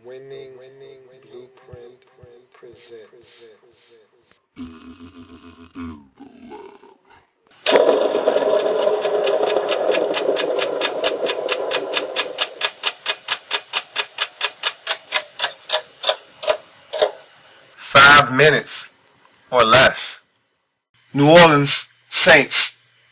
Winning Blueprint presents. 5 minutes or less. New Orleans Saints.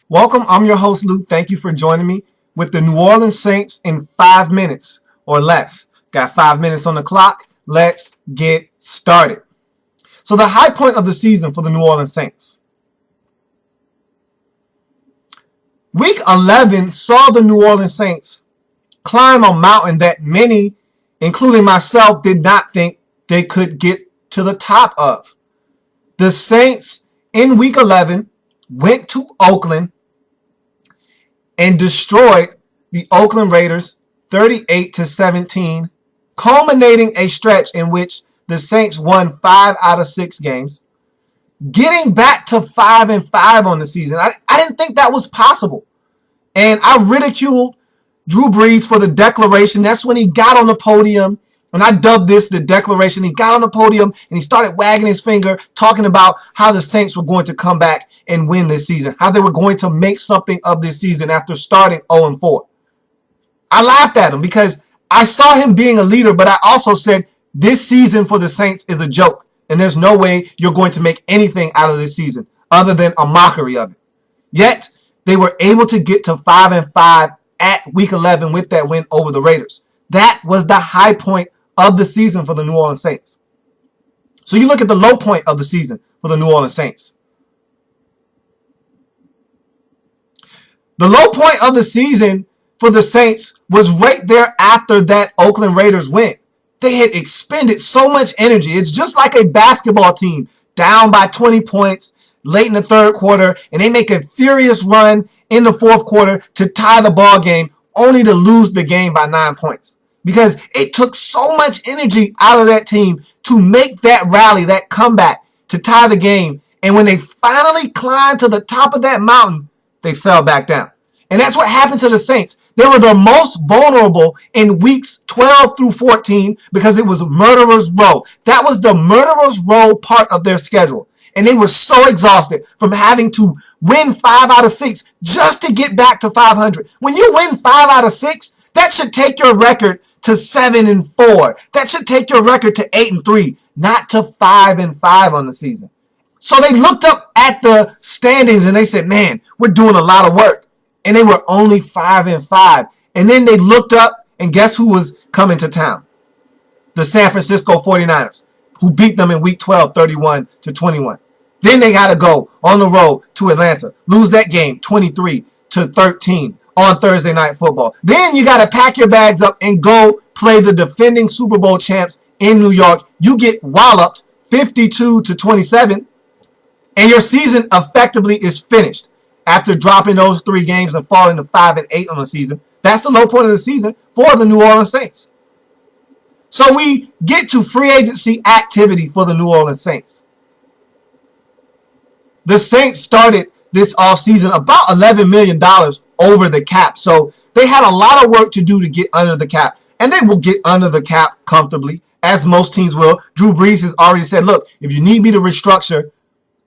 Welcome, I'm your host, Luke. Thank you for joining me with the New Orleans Saints in 5 minutes or less. Got 5 minutes on the clock. Let's get started. So the high point of the season for the New Orleans Saints. Week 11 saw the New Orleans Saints climb a mountain that many, including myself, did not think they could get to the top of. The Saints in Week 11 went to Oakland and destroyed the Oakland Raiders 38-17, culminating a stretch in which the Saints won 5 out of 6 games, getting back to 5-5 on the season. I didn't think that was possible. And I ridiculed Drew Brees for the declaration. That's when he got on the podium, and I dubbed this the declaration. He got on the podium and he started wagging his finger, talking about how the Saints were going to come back and win this season, how they were going to make something of this season after starting 0-4. I laughed at him because I saw him being a leader, but I also said this season for the Saints is a joke, and there's no way you're going to make anything out of this season other than a mockery of it. Yet, they were able to get to 5-5 at Week 11 with that win over the Raiders. That was the high point of the season for the New Orleans Saints. So you look at the low point of the season for the New Orleans Saints. The low point of the season for the Saints was right there after that Oakland Raiders win. They had expended so much energy. It's just like a basketball team down by 20 points late in the third quarter, and they make a furious run in the fourth quarter to tie the ball game, only to lose the game by 9 points. Because it took so much energy out of that team to make that rally, that comeback, to tie the game. And when they finally climbed to the top of that mountain, they fell back down. And that's what happened to the Saints. They were the most vulnerable in weeks 12 through 14 because it was Murderer's Row. That was the Murderer's Row part of their schedule. And they were so exhausted from having to win 5 out of 6 just to get back to 500. When you win 5 out of 6, that should take your record to 7-4. That should take your record to 8-3, not to 5-5 on the season. So they looked up at the standings and they said, man, we're doing a lot of work. And they were only 5-5. And then they looked up, and guess who was coming to town? The San Francisco 49ers, who beat them in Week 12, 31-21. Then they got to go on the road to Atlanta, lose that game 23-13 on Thursday Night Football. Then you got to pack your bags up and go play the defending Super Bowl champs in New York. You get walloped 52-27, and your season effectively is finished after dropping those 3 games and falling to 5-8 on the season. That's the low point of the season for the New Orleans Saints. So we get to free agency activity for the New Orleans Saints. The Saints started this offseason about $11 million over the cap. So they had a lot of work to do to get under the cap. And they will get under the cap comfortably, as most teams will. Drew Brees has already said, look, if you need me to restructure,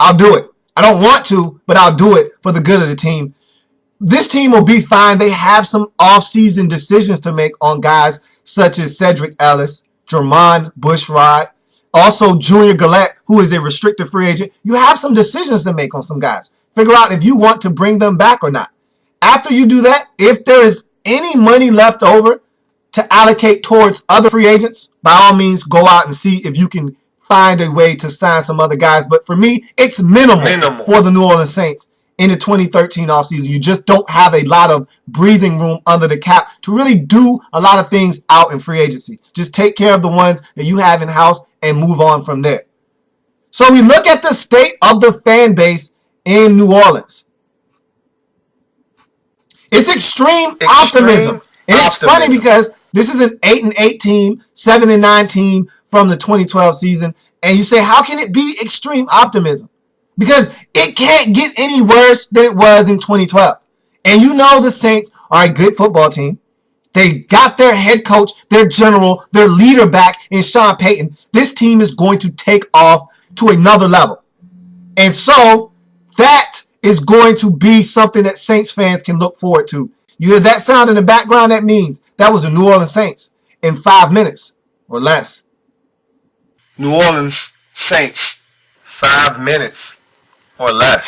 I'll do it. I don't want to, but I'll do it for the good of the team. This team will be fine. They have some offseason decisions to make on guys such as Cedric Ellis, Jermon Bushrod, also Junior Gillette, who is a restricted free agent. You have some decisions to make on some guys. Figure out if you want to bring them back or not. After you do that, if there is any money left over to allocate towards other free agents, by all means, go out and see if you can find a way to sign some other guys. But for me, it's minimal for the New Orleans Saints in the 2013 offseason. You just don't have a lot of breathing room under the cap to really do a lot of things out in free agency. Just take care of the ones that you have in-house and move on from there. So we look at the state of the fan base in New Orleans. It's extreme optimism. And it's funny because this is an 8-8 team, 7-9 team from the 2012 season. And you say, how can it be extreme optimism? Because it can't get any worse than it was in 2012. And you know the Saints are a good football team. They got their head coach, their general, their leader back in Sean Payton. This team is going to take off to another level. And so that is going to be something that Saints fans can look forward to. You hear that sound in the background? That means that was the New Orleans Saints in 5 minutes or less. New Orleans Saints, 5 minutes or less.